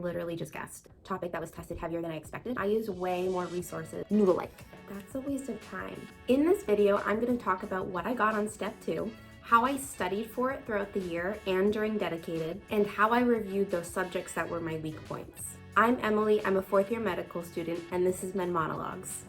Literally just guessed. Topic that was tested heavier than I expected. I used way more resources. Noodle-like. That's a waste of time. In this video, I'm going to talk about what I got on step 2, how I studied for it throughout the year and during dedicated, and how I reviewed those subjects that were my weak points. I'm Emily, I'm a 4th year medical student, and this is Med Monologues.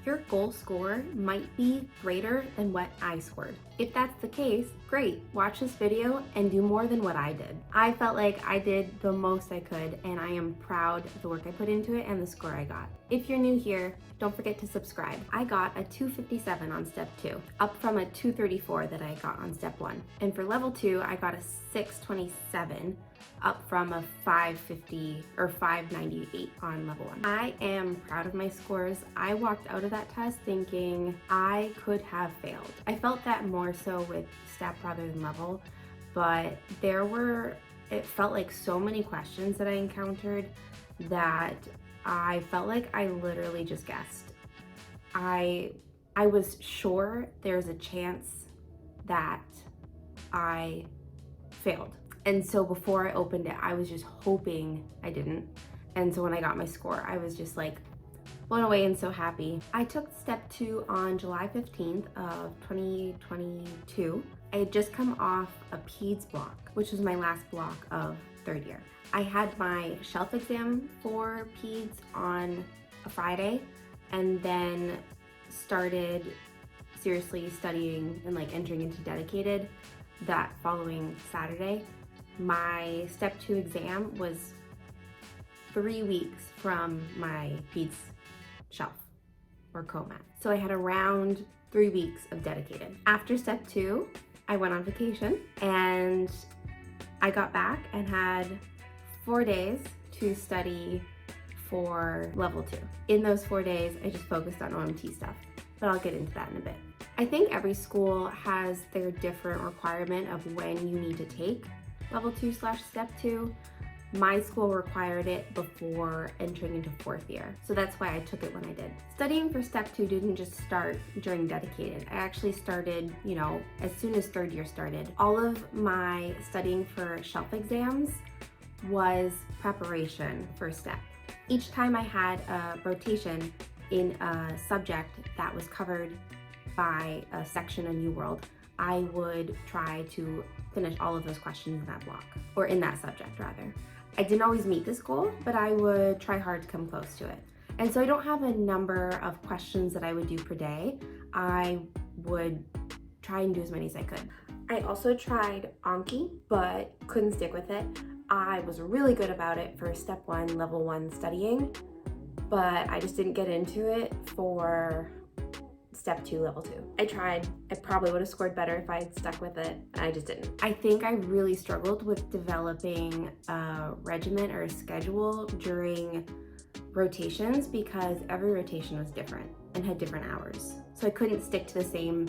Your goal score might be greater than what I scored. If that's the case, great, watch this video and do more than what I did. I felt like I did the most I could, and I am proud of the work I put into it and the score I got. If you're new here, don't forget to subscribe. I got a 257 on step 2, up from a 234 that I got on step 1. And for level 2, I got a 627, up from a 550 or 598 on level 1. I am proud of my scores. I walked out of that test thinking I could have failed. I felt that more so with step rather than level, but it felt like so many questions that I encountered that I felt like I literally just guessed. I was sure there's a chance that I failed. And so before I opened it, I was just hoping I didn't. And so when I got my score, I was just like blown away and so happy. I took step 2 on July 15th of 2022. I had just come off a PEDS block, which was my last block of 3rd year. I had my shelf exam for PEDS on a Friday and then started seriously studying and entering into dedicated that following Saturday. My step 2 exam was 3 weeks from my PEDS shelf or COMAT. So I had around 3 weeks of dedicated. After step 2, I went on vacation and I got back and had 4 days to study for level 2. In those 4 days, I just focused on OMT stuff, but I'll get into that in a bit. I think every school has their different requirement of when you need to take level 2/step 2. My school required it before entering into 4th year, so that's why I took it when I did. Studying for step 2 didn't just start during dedicated. I actually started, as soon as 3rd year started. All of my studying for shelf exams was preparation for step. Each time I had a rotation in a subject that was covered by a section of New World, I would try to finish all of those questions in that block, or in that subject rather. I didn't always meet this goal, but I would try hard to come close to it. And so I don't have a number of questions that I would do per day. I would try and do as many as I could. I also tried Anki, but couldn't stick with it. I was really good about it for step 1, level 1 studying, but I just didn't get into it for step 2, level 2. I tried. I probably would have scored better if I had stuck with it, and I just didn't. I think I really struggled with developing a regimen or a schedule during rotations because every rotation was different and had different hours. So I couldn't stick to the same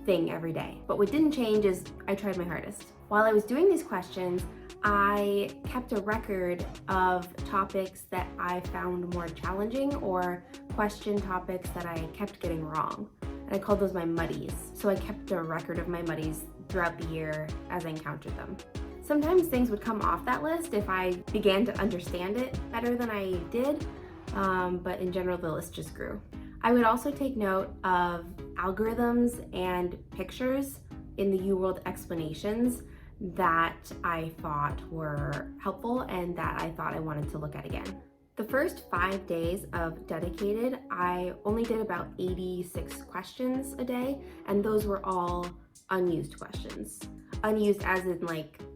thing every day. But what didn't change is I tried my hardest. While I was doing these questions, I kept a record of topics that I found more challenging or question topics that I kept getting wrong. And I called those my muddies. So I kept a record of my muddies throughout the year as I encountered them. Sometimes things would come off that list if I began to understand it better than I did, but in general the list just grew. I would also take note of algorithms and pictures in the UWorld explanations that I thought were helpful and that I thought I wanted to look at again. The first 5 days of dedicated, I only did about 86 questions a day, and those were all unused questions. Unused as in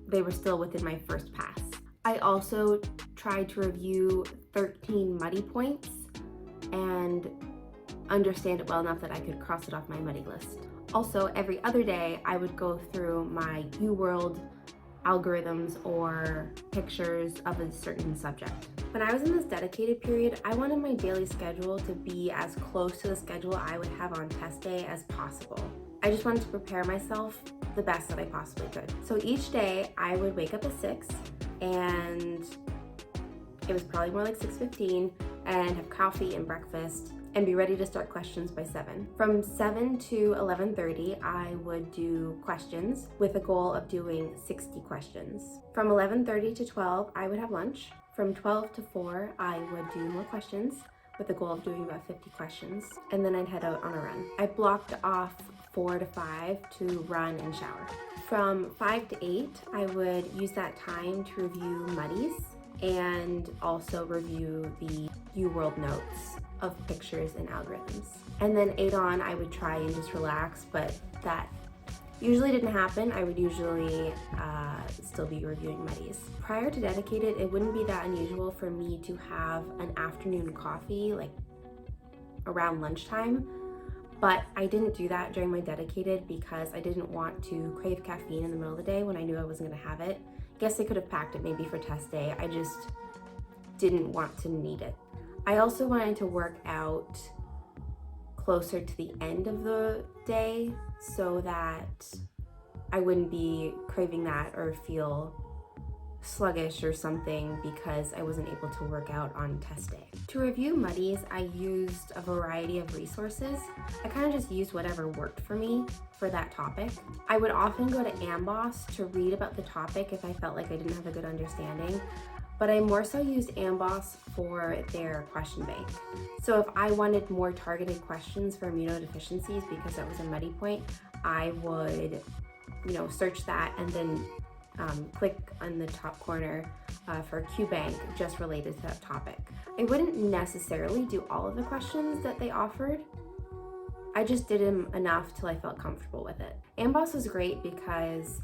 they were still within my first pass. I also tried to review 13 muddy points and understand it well enough that I could cross it off my muddy list. Also, every other day, I would go through my UWorld algorithms or pictures of a certain subject. When I was in this dedicated period, I wanted my daily schedule to be as close to the schedule I would have on test day as possible. I just wanted to prepare myself the best that I possibly could. So each day, I would wake up at 6, and it was probably more like 6:15, and have coffee and breakfast, and be ready to start questions by 7. From 7 to 11:30, I would do questions with a goal of doing 60 questions. From 11:30 to 12, I would have lunch. From 12 to 4, I would do more questions with the goal of doing about 50 questions, and then I'd head out on a run. I blocked off 4 to 5 to run and shower. From 5 to 8, I would use that time to review Muddies and also review the UWorld notes of pictures and algorithms. And then 8 on, I would try and just relax, but that usually didn't happen. I would usually still be reviewing Muddies. Prior to Dedicated, it wouldn't be that unusual for me to have an afternoon coffee like around lunchtime, but I didn't do that during my Dedicated because I didn't want to crave caffeine in the middle of the day when I knew I wasn't gonna have it. Guess I could have packed it maybe for test day. I just didn't want to need it. I also wanted to work out closer to the end of the day so that I wouldn't be craving that or feel sluggish or something because I wasn't able to work out on test day. To review Muddies, I used a variety of resources. I kind of just used whatever worked for me for that topic. I would often go to Amboss to read about the topic if I felt like I didn't have a good understanding, but I more so used Amboss for their question bank. So if I wanted more targeted questions for immunodeficiencies because that was a muddy point, I would search that and then click on the top corner for QBank just related to that topic. I wouldn't necessarily do all of the questions that they offered. I just did them enough till I felt comfortable with it. Amboss was great because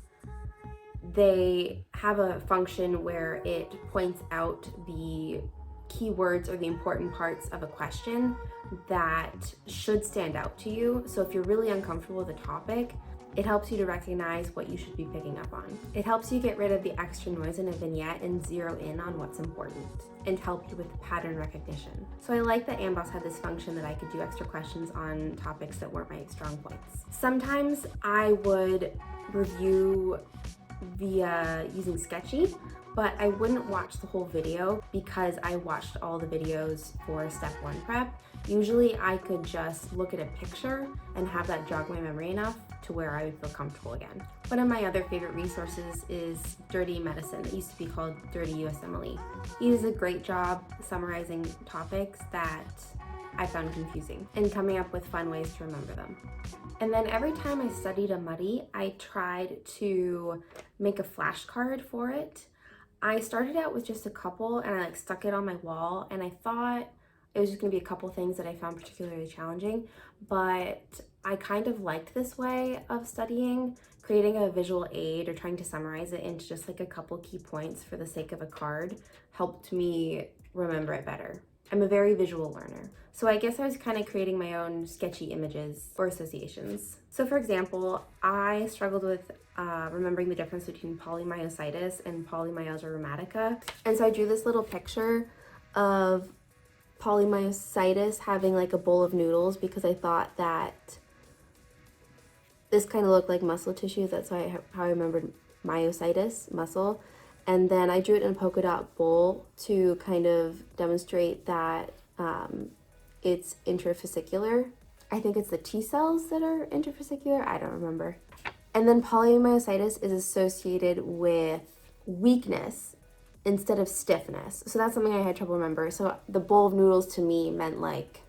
they have a function where it points out the keywords or the important parts of a question that should stand out to you. So if you're really uncomfortable with a topic, it helps you to recognize what you should be picking up on. It helps you get rid of the extra noise in a vignette and zero in on what's important and help you with pattern recognition. So I like that Amboss had this function that I could do extra questions on topics that weren't my strong points. Sometimes I would review via using Sketchy, but I wouldn't watch the whole video because I watched all the videos for step 1 prep. Usually I could just look at a picture and have that jog my memory enough to where I would feel comfortable again. One of my other favorite resources is Dirty Medicine. It used to be called Dirty USMLE. He does a great job summarizing topics that I found confusing and coming up with fun ways to remember them. And then every time I studied a Muddy, I tried to make a flashcard for it. I started out with just a couple and I stuck it on my wall, and I thought it was just gonna be a couple things that I found particularly challenging, but I kind of liked this way of studying, creating a visual aid or trying to summarize it into just like a couple key points for the sake of a card helped me remember it better. I'm a very visual learner. So I guess I was kind of creating my own sketchy images or associations. So for example, I struggled with remembering the difference between polymyositis and polymyalgia rheumatica. And so I drew this little picture of polymyositis having like a bowl of noodles because I thought that this kind of looked like muscle tissue. That's how I remembered myositis, muscle. And then I drew it in a polka dot bowl to kind of demonstrate that it's intrafascicular. I think it's the T cells that are intrafascicular. I don't remember. And then polymyositis is associated with weakness instead of stiffness. So that's something I had trouble remember. So the bowl of noodles to me meant like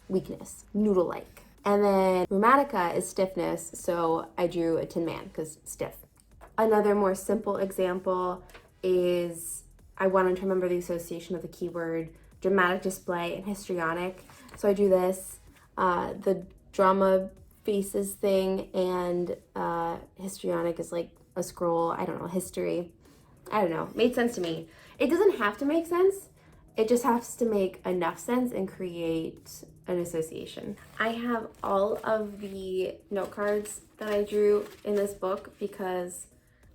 weakness, noodle-like. And then rheumatica is stiffness, so I drew a tin man because stiff. Another more simple example is I wanted to remember the association of the keyword dramatic display and histrionic. So I drew this, the drama faces thing, and histrionic is like a scroll, I don't know, history. I don't know, made sense to me. It doesn't have to make sense. It just has to make enough sense and create an association. I have all of the note cards that I drew in this book because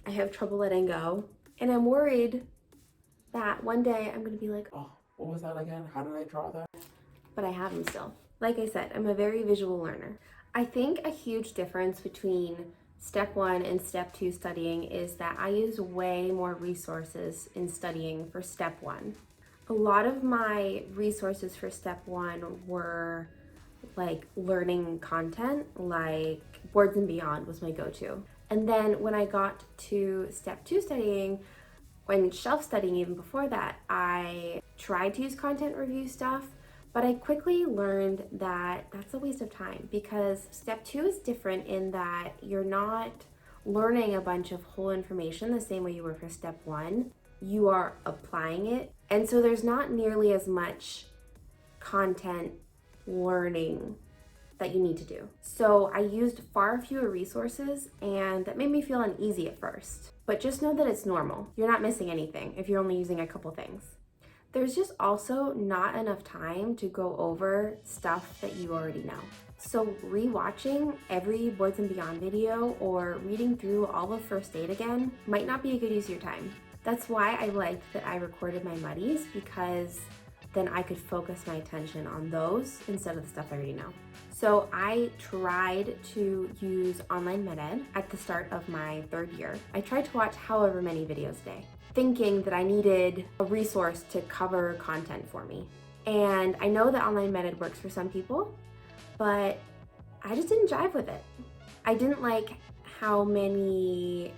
I have trouble letting go. And I'm worried that one day I'm gonna be like, oh, what was that again? How did I draw that? But I have them still. Like I said, I'm a very visual learner. I think a huge difference between step 1 and step 2 studying is that I use way more resources in studying for step 1. A lot of my resources for step one were like learning content, like Boards and Beyond was my go-to. And then when I got to step two studying, when shelf studying even before that, I tried to use content review stuff, but I quickly learned that that's a waste of time because step two is different in that you're not learning a bunch of whole information the same way you were for step one. You are applying it. And so there's not nearly as much content learning that you need to do. So I used far fewer resources and that made me feel uneasy at first. But just know that it's normal. You're not missing anything if you're only using a couple things. There's just also not enough time to go over stuff that you already know. So rewatching every Boards and Beyond video or reading through all of first aid again might not be a good use of your time. That's why I liked that I recorded my muddies, because then I could focus my attention on those instead of the stuff I already know. So I tried to use online med-ed at the start of my third year. I tried to watch however many videos a day, thinking that I needed a resource to cover content for me. And I know that online med-ed works for some people, but I just didn't jive with it. I didn't like how many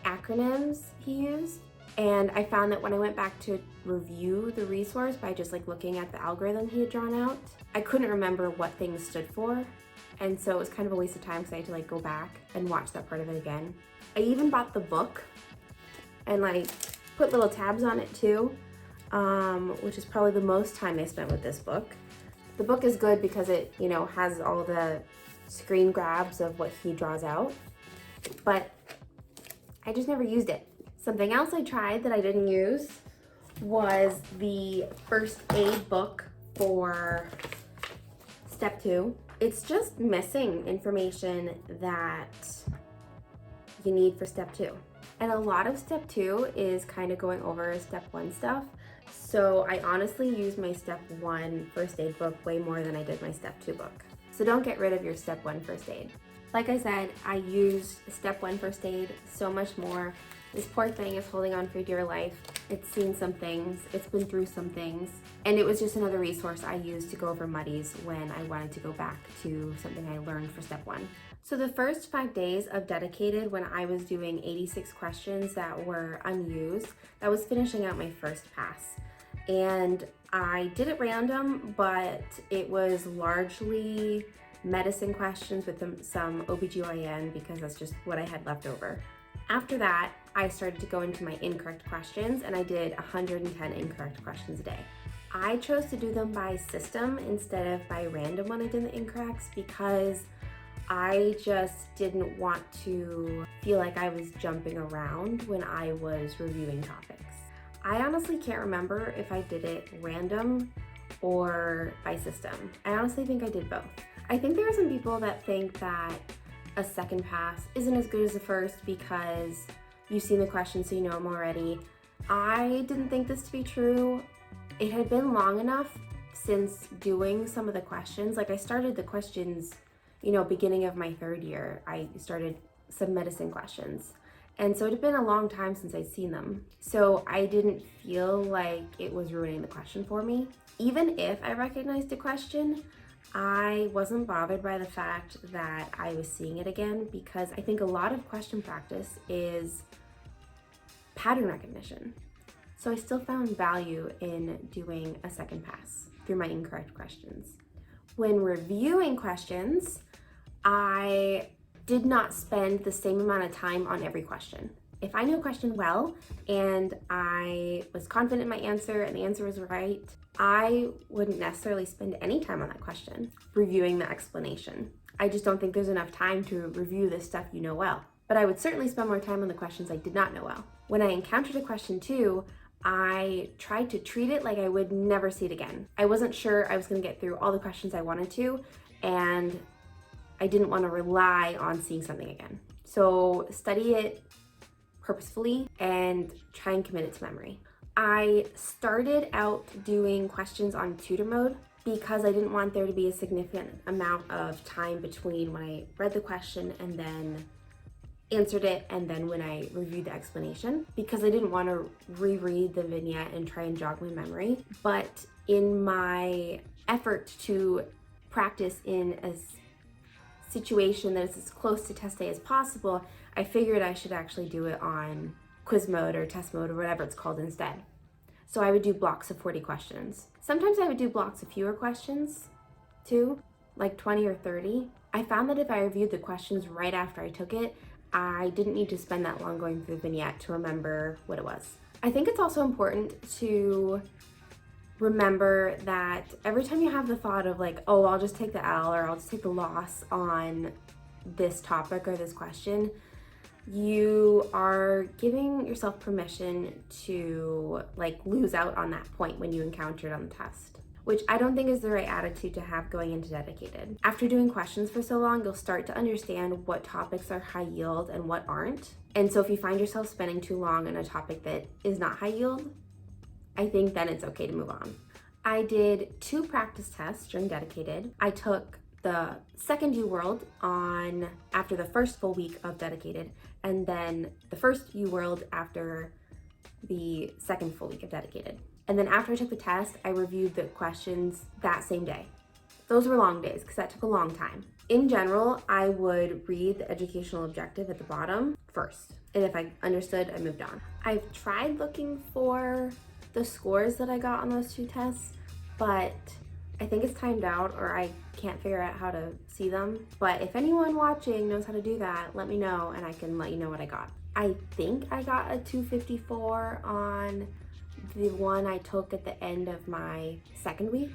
acronyms he used. And I found that when I went back to review the resource by just like looking at the algorithm he had drawn out, I couldn't remember what things stood for. And so it was kind of a waste of time because I had to like go back and watch that part of it again. I even bought the book and like put little tabs on it too, which is probably the most time I spent with this book. The book is good because it, you know, has all the screen grabs of what he draws out, but I just never used it. Something else I tried that I didn't use was the first aid book for step two. It's just missing information that you need for step two. And a lot of step two is kind of going over step one stuff. So I honestly use my step one first aid book way more than I did my step two book. So don't get rid of your step one first aid. Like I said, I used step one first aid so much more. This poor thing is holding on for dear life. It's seen some things, it's been through some things, and it was just another resource I used to go over muddies when I wanted to go back to something I learned for step one. So the first 5 days of dedicated, when I was doing 86 questions that were unused, that was finishing out my first pass. And I did it random, but it was largely medicine questions with some OBGYN because that's just what I had left over. After that, I started to go into my incorrect questions, and I did 110 incorrect questions a day. I chose to do them by system instead of by random when I did the incorrects because I just didn't want to feel like I was jumping around when I was reviewing topics. I honestly can't remember if I did it random or by system. I honestly think I did both. I think there are some people that think that a second pass isn't as good as the first because you've seen the questions so you know them already. I didn't think this to be true. It had been long enough since doing some of the questions. Like I started the questions, you know, beginning of my third year. I started some medicine questions. And so it had been a long time since I'd seen them. So I didn't feel like it was ruining the question for me. Even if I recognized a question, I wasn't bothered by the fact that I was seeing it again because I think a lot of question practice is pattern recognition. So I still found value in doing a second pass through my incorrect questions. When reviewing questions, I did not spend the same amount of time on every question. If I knew a question well and I was confident in my answer and the answer was right, I wouldn't necessarily spend any time on that question reviewing the explanation. I just don't think there's enough time to review this stuff you know well. But I would certainly spend more time on the questions I did not know well. When I encountered a question too, I tried to treat it like I would never see it again. I wasn't sure I was going to get through all the questions I wanted to, and I didn't want to rely on seeing something again. So study it purposefully and try and commit it to memory. I started out doing questions on tutor mode because I didn't want there to be a significant amount of time between when I read the question and then answered it and then when I reviewed the explanation, because I didn't want to reread the vignette and try and jog my memory. But in my effort to practice in a situation that is as close to test day as possible, I figured I should actually do it on quiz mode or test mode or whatever it's called instead. So I would do blocks of 40 questions. Sometimes I would do blocks of fewer questions too, like 20 or 30. I found that if I reviewed the questions right after I took it, I didn't need to spend that long going through the vignette to remember what it was. I think it's also important to remember that every time you have the thought of like, oh, I'll just take the L or I'll just take the loss on this topic or this question, you are giving yourself permission to like lose out on that point when you encounter it on the test, which I don't think is the right attitude to have going into dedicated. After doing questions for so long, you'll start to understand what topics are high yield and what aren't. And so if you find yourself spending too long on a topic that is not high yield, I think then it's okay to move on. I did 2 practice tests during dedicated. I took the second UWorld on after the first full week of dedicated, and then the first UWorld after the second full week of dedicated. And then after I took the test, I reviewed the questions that same day. Those were long days because that took a long time. In general, I would read the educational objective at the bottom first. And if I understood, I moved on. I've tried looking for the scores that I got on those 2 tests, but I think it's timed out or I can't figure out how to see them. But if anyone watching knows how to do that, let me know and I can let you know what I got. I think I got a 254 on the one I took at the end of my second week.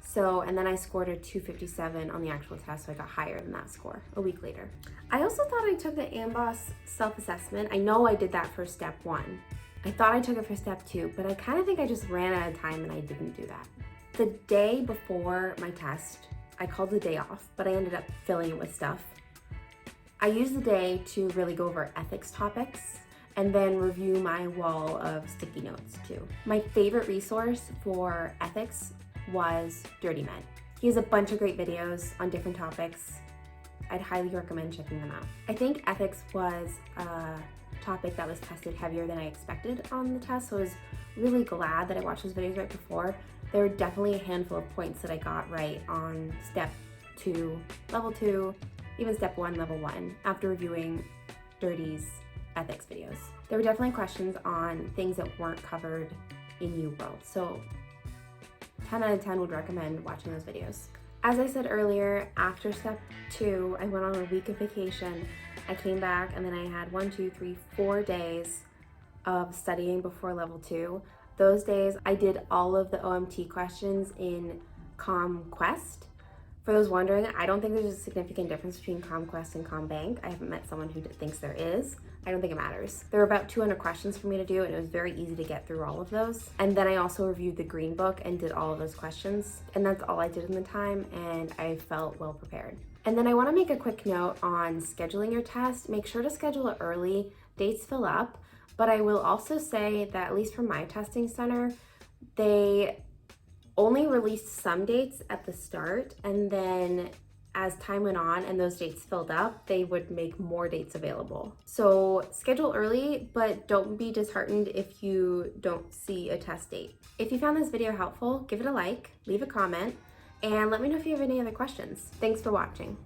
So, and then I scored a 257 on the actual test, so I got higher than that score a week later. I also thought I took the AMBOSS self-assessment. I know I did that for step 1. I thought I took it for step 2, but I kind of think I just ran out of time and I didn't do that. The day before my test, I called the day off, but I ended up filling it with stuff. I used the day to really go over ethics topics and then review my wall of sticky notes too. My favorite resource for ethics was Dirty Men. He has a bunch of great videos on different topics. I'd highly recommend checking them out. I think ethics was a topic that was tested heavier than I expected on the test, so I was really glad that I watched those videos right before. There were definitely a handful of points that I got right on step 2, level 2, even step 1, level 1, after reviewing Dirty's ethics videos. There were definitely questions on things that weren't covered in UWorld, so 10 out of 10 would recommend watching those videos. As I said earlier, after step 2, I went on a week of vacation. I came back and then I had 4 days of studying before level 2. Those days I did all of the OMT questions in ComQuest. For those wondering, I don't think there's a significant difference between ComQuest and ComBank. I haven't met someone who thinks there is. I don't think it matters. There were about 200 questions for me to do and it was very easy to get through all of those. And then I also reviewed the Green Book and did all of those questions. And that's all I did in the time and I felt well prepared. And then I want to make a quick note on scheduling your test. Make sure to schedule it early. Dates fill up. But I will also say that at least for my testing center, they only released some dates at the start, and then as time went on and those dates filled up, they would make more dates available. So schedule early, but don't be disheartened if you don't see a test date. If you found this video helpful, give it a like, leave a comment, and let me know if you have any other questions. Thanks for watching.